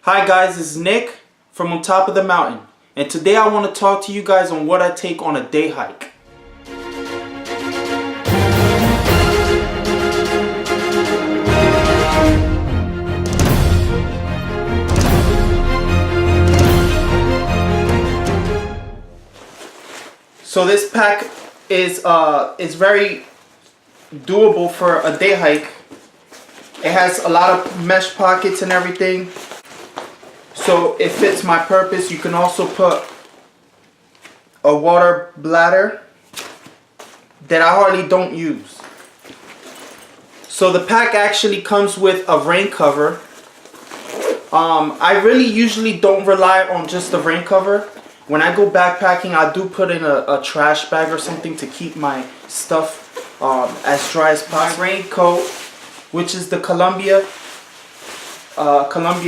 Hi guys, this is Nick from on top of the mountain, and today I want to talk to you guys on what I take on a day hike. So this pack is very doable for a day hike. It has a lot of mesh pockets and everything, so it fits my purpose. You can also put a water bladder that I hardly don't use. So the pack actually comes with a rain cover. I really usually don't rely on just the rain cover. When I go backpacking, I do put in a trash bag or something to keep my stuff as dry as possible. My raincoat, which is the Columbia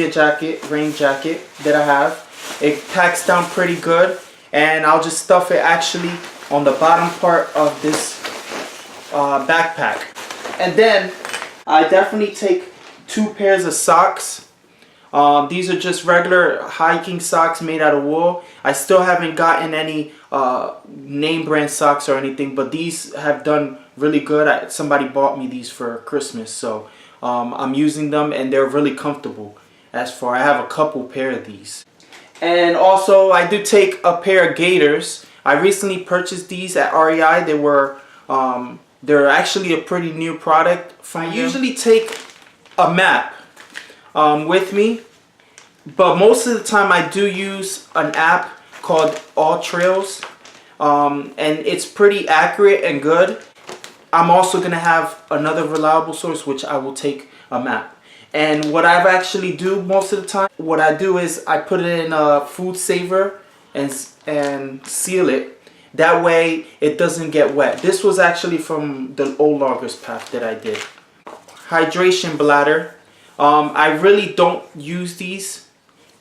jacket, rain jacket that I have. It packs down pretty good, and I'll just stuff it actually on the bottom part of this backpack. And then I definitely take 2 pairs of socks. These are just regular hiking socks made out of wool. I still haven't gotten any name brand socks or anything, but these have done really good. Somebody bought me these for Christmas, so I'm using them and they're really comfortable. I have a couple pair of these. And also I do take a pair of gaiters. I recently purchased these at REI. They're actually a pretty new product. I usually take a map with me, but most of the time I do use an app called All Trails, and it's pretty accurate and good. I'm also going to have another reliable source, which I will take a map. And what I actually do most of the time, what I do is I put it in a food saver and seal it. That way it doesn't get wet. This was actually from the old loggers pack that I did. Hydration bladder. I really don't use these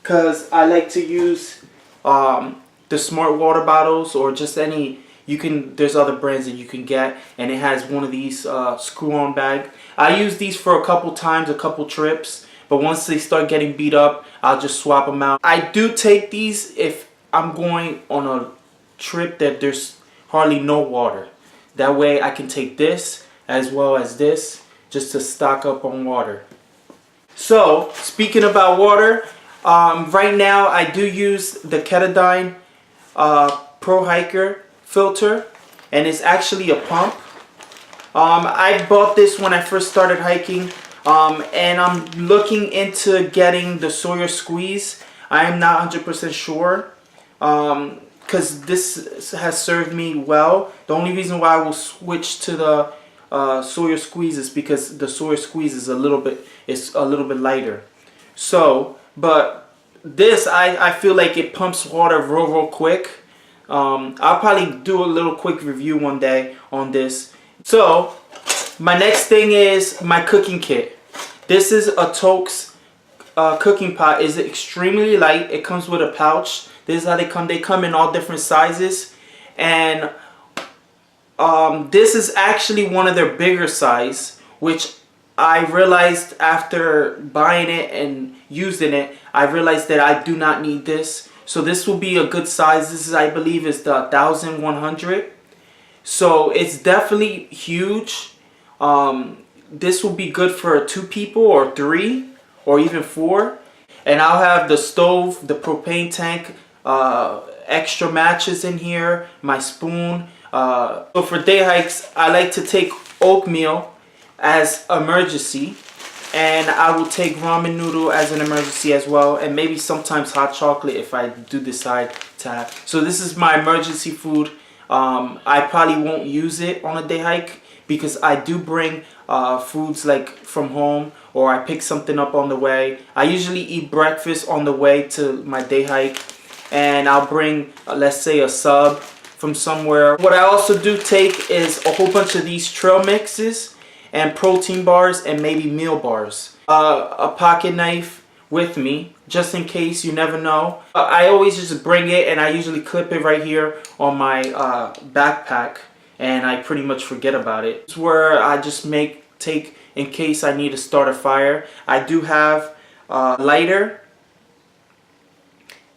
because I like to use the smart water bottles, or just any. There's other brands that you can get, and it has one of these screw-on bag. I use these for a couple times, a couple trips, but once they start getting beat up, I'll just swap them out. I do take these if I'm going on a trip that there's hardly no water. That way I can take this as well as this just to stock up on water. So speaking about water, right now I do use the Katadyn Pro Hiker filter, and it's actually a pump. I bought this when I first started hiking, and I'm looking into getting the Sawyer squeeze. I am not 100% sure because this has served me well. The only reason why I will switch to the Sawyer squeeze is because the Sawyer squeeze is a little bit lighter. So, but this I feel like it pumps water real quick. I'll probably do a little quick review one day on this. So my next thing is my cooking kit. This is a Toaks cooking pot. It's extremely light. It comes with a pouch. This is how they come. They come in all different sizes, and this is actually one of their bigger size, which I realized after buying it and using it, I realized that I do not need this. So this will be a good size. This is, I believe, is the 1100. So it's definitely huge. This will be good for 2 people or 3 or even 4. And I'll have the stove, the propane tank, extra matches in here, my spoon. So for day hikes, I like to take oatmeal as emergency. And I will take ramen noodle as an emergency as well, and maybe sometimes hot chocolate if I do decide to have. So this is my emergency food. I probably won't use it on a day hike because I do bring foods like from home, or I pick something up on the way. I usually eat breakfast on the way to my day hike, and I'll bring let's say a sub from somewhere. What I also do take is a whole bunch of these trail mixes and protein bars and maybe meal bars. A pocket knife with me just in case, you never know. I always just bring it, and I usually clip it right here on my backpack, and I pretty much forget about it. It's where I just take in case I need to start a fire. I do have a lighter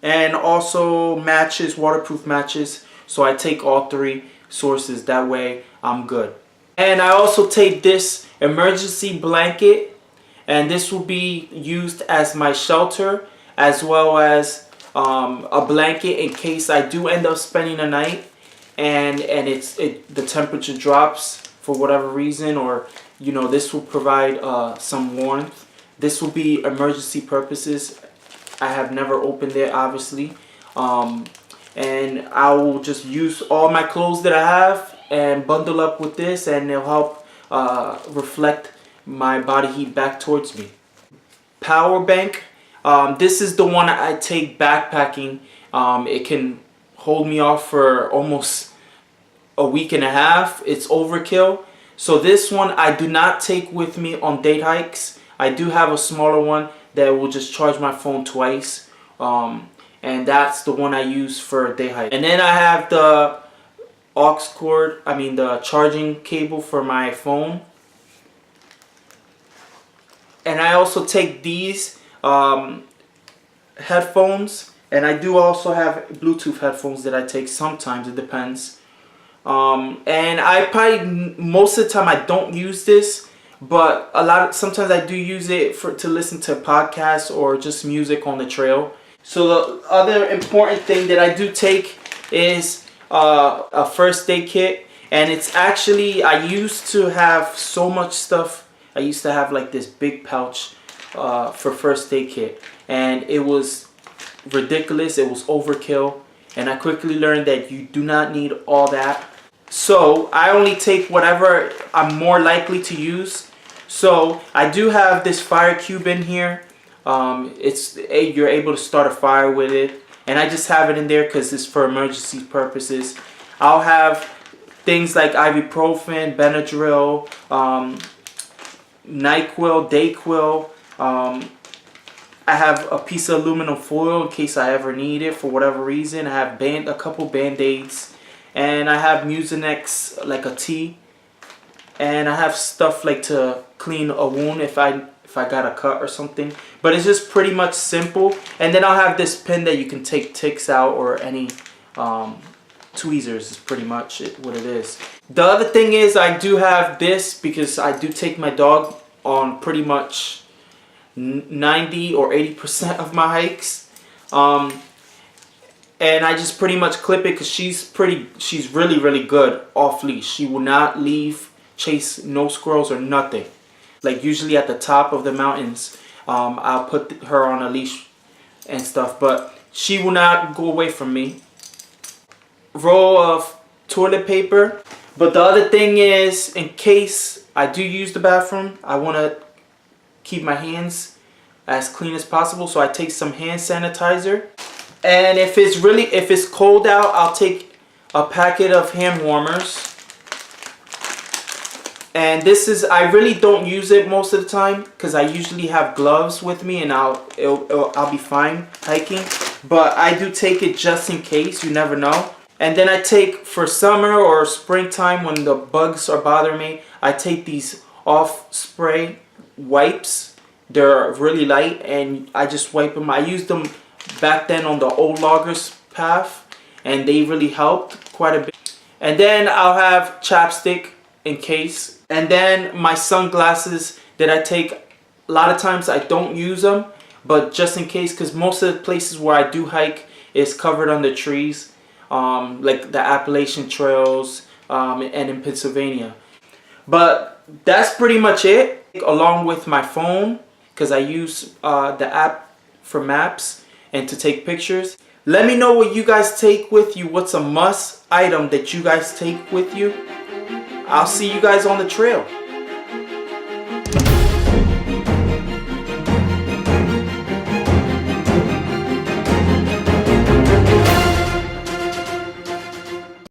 and also matches, waterproof matches. So I take all 3 sources, that way I'm good. And I also take this emergency blanket, and this will be used as my shelter, as well as a blanket in case I do end up spending a night and the temperature drops for whatever reason, or you know, this will provide some warmth. This will be emergency purposes. I have never opened it, obviously, and I will just use all my clothes that I have and bundle up with this, and it'll help reflect my body heat back towards me. Power bank. This is the one I take backpacking. It can hold me off for almost a week and a half. It's overkill. So this one I do not take with me on day hikes. I do have a smaller one that will just charge my phone twice. And that's the one I use for a day hike. And then I have the aux cord, the charging cable for my phone. And I also take these headphones, and I do also have Bluetooth headphones that I take sometimes, it depends. And I probably, most of the time I don't use this, but sometimes I do use it to listen to podcasts or just music on the trail. So the other important thing that I do take is a first aid kit, and it's actually, I used to have so much stuff. I used to have like this big pouch for first aid kit, and it was ridiculous. It was overkill, and I quickly learned that you do not need all that. So I only take whatever I'm more likely to use. So I do have this fire cube in here. You're able to start a fire with it, and I just have it in there because it's for emergency purposes. I'll have things like ibuprofen, Benadryl, NyQuil, Dayquil. I have a piece of aluminum foil in case I ever need it for whatever reason. I have a couple Band-Aids, and I have Mucinex, like a tea, and I have stuff like to clean a wound if I got a cut or something. But it's just pretty much simple. And then I'll have this pin that you can take ticks out, or any tweezers is pretty much what it is. The other thing is I do have this because I do take my dog on pretty much 90 or 80% of my hikes. And I just pretty much clip it because she's really good off leash. She will not chase no squirrels or nothing. Like usually at the top of the mountains, I'll put her on a leash and stuff, but she will not go away from me. Roll of toilet paper. But the other thing is, in case I do use the bathroom, I want to keep my hands as clean as possible, so I take some hand sanitizer. And if it's cold out, I'll take a packet of hand warmers. And I really don't use it most of the time because I usually have gloves with me, and I'll be fine hiking. But I do take it just in case, you never know. And then I take, for summer or springtime when the bugs are bothering me, I take these off spray wipes. They're really light, and I just wipe them. I used them back then on the old loggers path, and they really helped quite a bit. And then I'll have chapstick in case. And then my sunglasses that I take, a lot of times I don't use them, but just in case, because most of the places where I do hike is covered under trees, like the Appalachian trails and in Pennsylvania. But that's pretty much it, along with my phone, because I use the app for maps and to take pictures. Let me know what you guys take with you. What's a must item that you guys take with you? I'll see you guys on the trail.